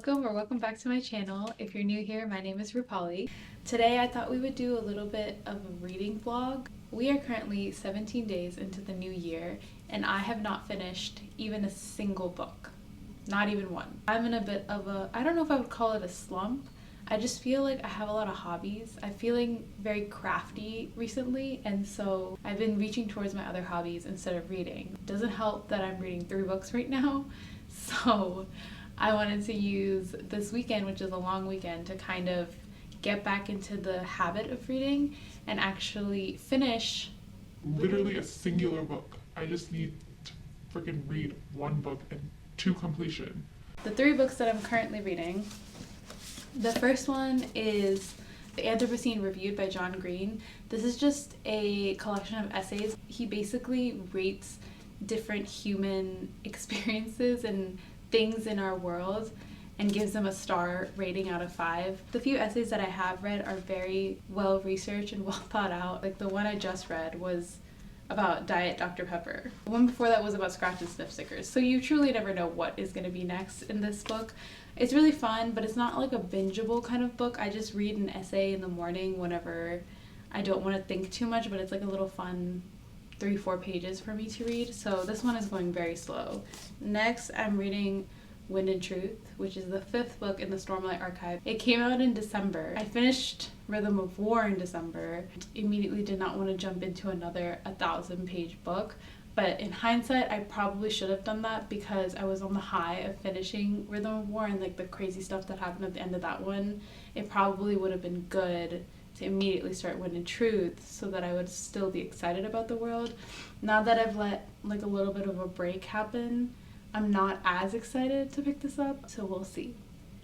Welcome back to my channel. If you're new here, my name is Rupali. Today I thought we would do a little bit of a reading vlog. We are currently 17 days into the new year and I have not finished even a single book. Not even one. I'm in a bit of a, I don't know if I would call it a slump. I just feel like I have a lot of hobbies. I'm feeling very crafty recently, and so I've been reaching towards my other hobbies instead of reading. It doesn't help that I'm reading 3 books right now, so I wanted to use this weekend, which is a long weekend, to kind of get back into the habit of reading and actually finish literally a singular book. I just need to freaking read one book and to completion. The 3 books that I'm currently reading. The first one is The Anthropocene Reviewed by John Green. This is just a collection of essays. He basically rates different human experiences and things in our world and gives them a star rating out of 5. The few essays that I have read are very well researched and well thought out. Like the one I just read was about Diet Dr. Pepper. The one before that was about scratch and sniff stickers. So you truly never know what is going to be next in this book. It's really fun, but it's not like a bingeable kind of book. I just read an essay in the morning whenever I don't want to think too much, but it's like a little fun 3-4 pages for me to read. So this one is going very slow. Next, I'm reading Wind and Truth, which is the 5th book in the Stormlight archive. It came out in December. I finished Rhythm of War in December. Immediately did not want to jump into another 1,000-page book, but in hindsight I probably should have done that because I was on the high of finishing Rhythm of War and like the crazy stuff that happened at the end of that one. It probably would have been good to immediately start Wind and Truth so that I would still be excited about the world. Now that I've let like a little bit of a break happen, I'm not as excited to pick this up, so we'll see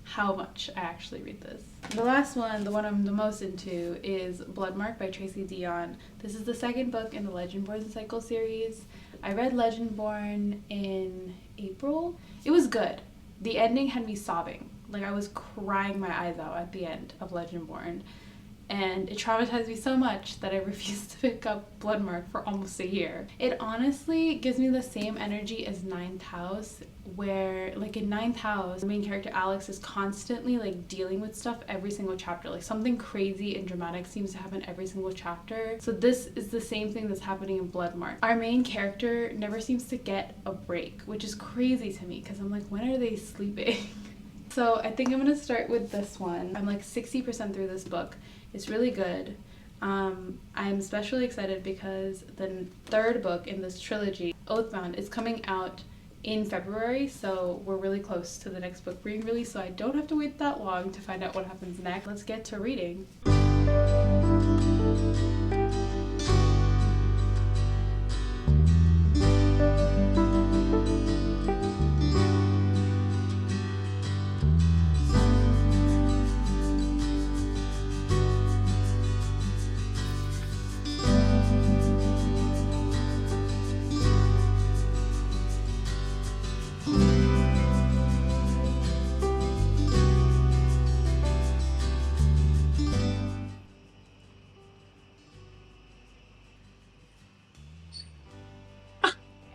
how much I actually read this. The last one, the one I'm the most into, is Bloodmarked by Tracy Deonn. This is the 2nd book in the Legendborn cycle series. I read Legendborn in April. It was good. The ending had me sobbing. Like I was crying my eyes out at the end of Legendborn. And it traumatized me so much that I refused to pick up Bloodmarked for almost a year. It honestly gives me the same energy as Ninth House, where like in Ninth House, the main character Alex is constantly like dealing with stuff every single chapter. Like something crazy and dramatic seems to happen every single chapter. So this is the same thing that's happening in Bloodmarked. Our main character never seems to get a break, which is crazy to me because I'm like, when are they sleeping? So I think I'm gonna start with this one. I'm like 60% through this book. It's really good. I'm especially excited because the 3rd book in this trilogy, Oathbound, is coming out in February, so we're really close to the next book being released, so I don't have to wait that long to find out what happens next. Let's get to reading.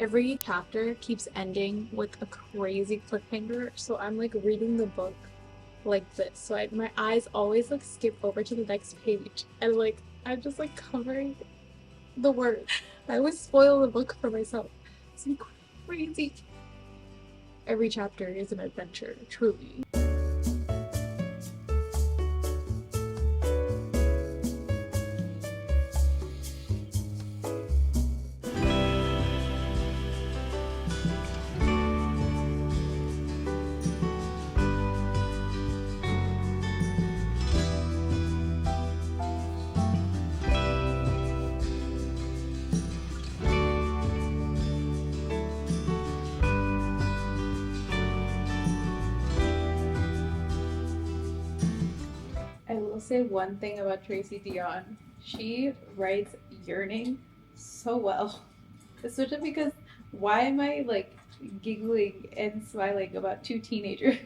Every chapter keeps ending with a crazy cliffhanger, so I'm like reading the book like this. So my eyes always like skip over to the next page and like I'm just like covering the words. I always spoil the book for myself. It's like crazy. Every chapter is an adventure, truly. I will say one thing about Tracy Deonn. She writes yearning so well. Especially because why am I like giggling and smiling about 2 teenagers?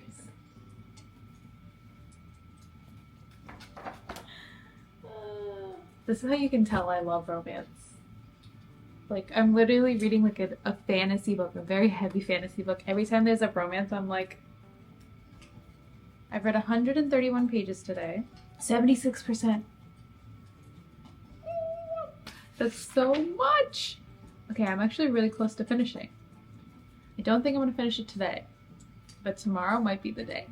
This is how you can tell I love romance. Like, I'm literally reading like a fantasy book, a very heavy fantasy book. Every time there's a romance, I'm like, I've read 131 pages today. 76%. That's so much! Okay, I'm actually really close to finishing. I don't think I'm gonna finish it today, but tomorrow might be the day.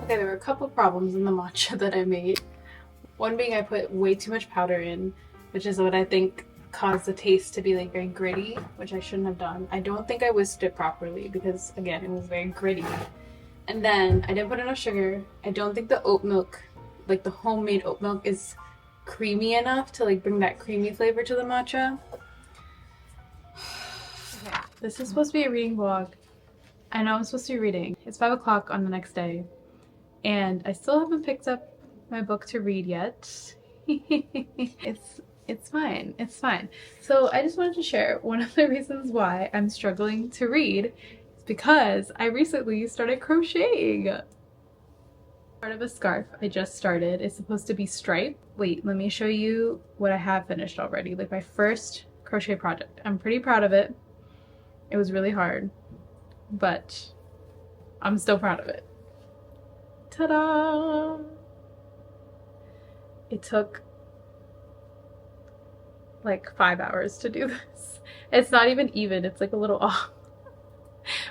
Okay, there were a couple problems in the matcha that I made. One being I put way too much powder in, which is what I think caused the taste to be like very gritty, which I shouldn't have done. I don't think I whisked it properly because again, it was very gritty. And then I didn't put enough sugar. I don't think the oat milk, like the homemade oat milk, is creamy enough to like bring that creamy flavor to the matcha. Okay, this is supposed to be a reading vlog. I know I'm supposed to be reading. It's 5 o'clock on the next day. And I still haven't picked up my book to read yet. It's fine. It's fine. So I just wanted to share one of the reasons why I'm struggling to read is because I recently started crocheting. Part of a scarf I just started. It's supposed to be striped. Wait, let me show you what I have finished already. Like my first crochet project. I'm pretty proud of it. It was really hard, but I'm still proud of it. Ta-da! It took like 5 hours to do this. It's not even, it's like a little off.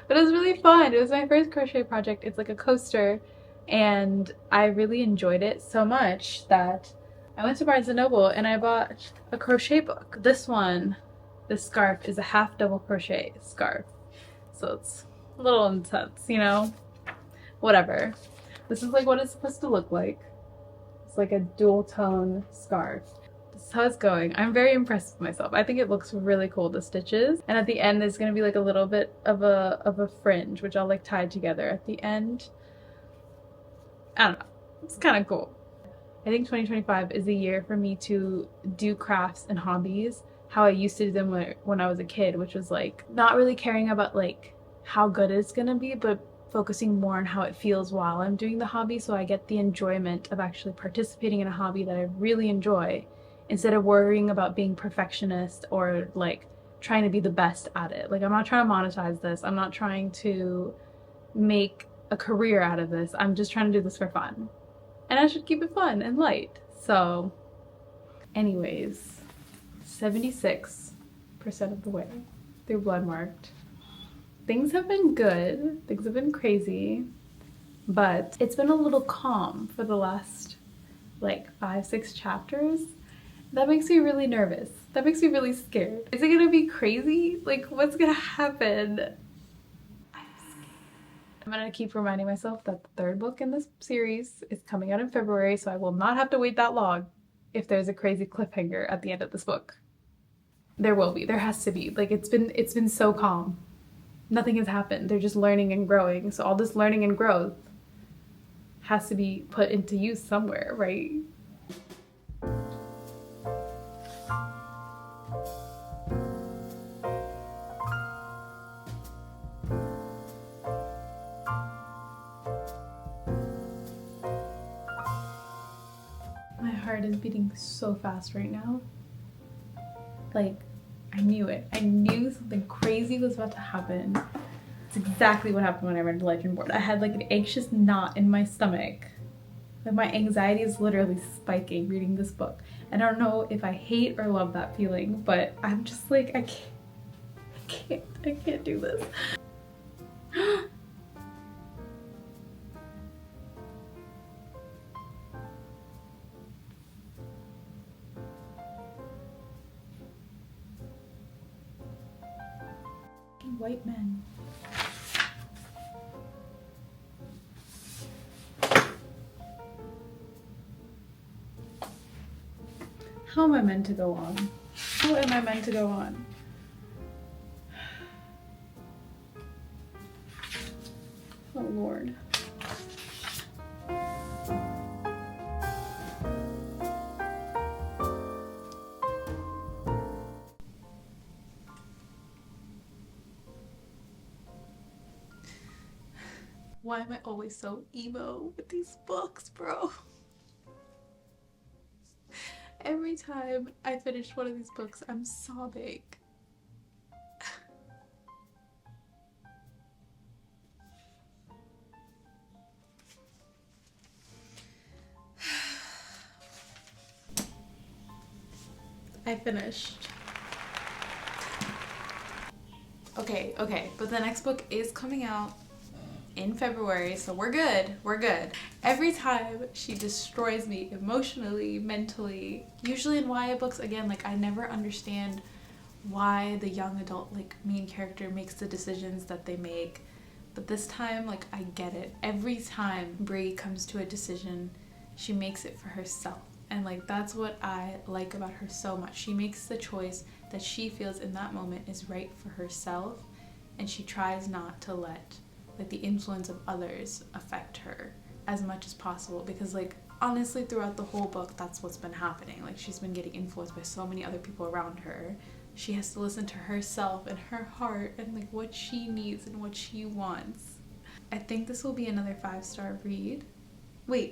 But it was really fun. It was my first crochet project. It's like a coaster and I really enjoyed it so much that I went to Barnes & Noble and I bought a crochet book. This scarf is a half double crochet scarf. So it's a little intense, you know? Whatever. This is like what it's supposed to look like. It's like a dual tone scarf. This is how it's going. I'm very impressed with myself. I think it looks really cool, the stitches. And at the end there's gonna be like a little bit of a fringe, which I'll like tie together at the end. I don't know. It's kind of cool. I think 2025 is a year for me to do crafts and hobbies how I used to do them when I was a kid, which was like not really caring about like how good it's gonna be, but focusing more on how it feels while I'm doing the hobby, so I get the enjoyment of actually participating in a hobby that I really enjoy instead of worrying about being perfectionist or like trying to be the best at it. Like I'm not trying to monetize this. I'm not trying to make a career out of this. I'm just trying to do this for fun. And I should keep it fun and light. So anyways, 76% of the way through Bloodmarked. Things have been good, things have been crazy, but it's been a little calm for the last like 5-6 chapters. That makes me really nervous. That makes me really scared. Is it gonna be crazy? Like what's gonna happen? I'm scared. I'm gonna keep reminding myself that the third book in this series is coming out in February, so I will not have to wait that long if there's a crazy cliffhanger at the end of this book. There will be, there has to be. Like it's been so calm. Nothing has happened. They're just learning and growing. So all this learning and growth has to be put into use somewhere, right? My heart is beating so fast right now. Like, I knew it. I knew something crazy was about to happen. It's exactly what happened when I read the legend board. I had like an anxious knot in my stomach. Like my anxiety is literally spiking reading this book. I don't know if I hate or love that feeling, but I'm just like, I I can't do this. White men. How am I meant to go on? How am I meant to go on? Oh Lord. Why am I always so emo with these books, bro? Every time I finish one of these books, I'm sobbing. I finished. Okay, but the next book is coming out in February, so we're good. Every time she destroys me emotionally, mentally. Usually in YA books, again, like I never understand why the young adult like main character makes the decisions that they make, but this time like I get it. Every time Bree comes to a decision, she makes it for herself, and like that's what I like about her so much. She makes the choice that she feels in that moment is right for herself, and she tries not to let like the influence of others affect her as much as possible, because like honestly throughout the whole book that's what's been happening. Like she's been getting influenced by so many other people around her. She has to listen to herself and her heart and like what she needs and what she wants. I think this will be another 5-star read. Wait.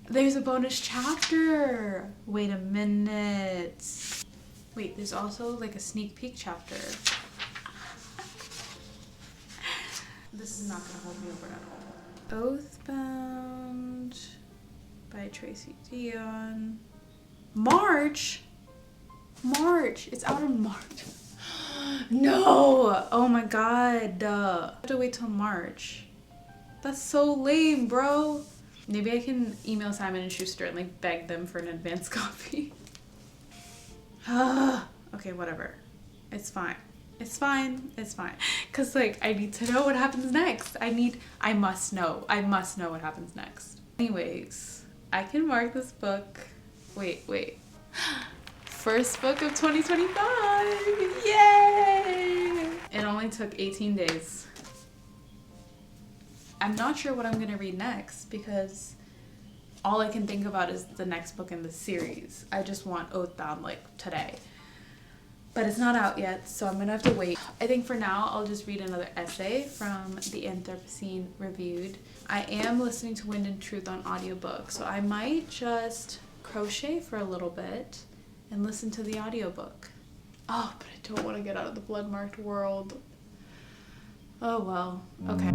There's a bonus chapter. Wait a minute. Wait, there's also like a sneak peek chapter. This is not gonna hold me over at all. Oathbound by Tracy Dion. March? It's out in March. No! Oh my god. I have to wait till March. That's so lame, bro. Maybe I can email Simon & Schuster and like beg them for an advance copy. Okay, whatever. It's fine. Cause like I need to know what happens next. I must know what happens next. Anyways, I can mark this book. Wait. First book of 2025. Yay! It only took 18 days. I'm not sure what I'm gonna read next because all I can think about is the next book in the series. I just want Oathbound like today. But it's not out yet, so I'm gonna have to wait. I think for now, I'll just read another essay from the Anthropocene Reviewed. I am listening to Wind and Truth on audiobook, so I might just crochet for a little bit and listen to the audiobook. Oh, but I don't want to get out of the Bloodmarked world. Oh well, okay.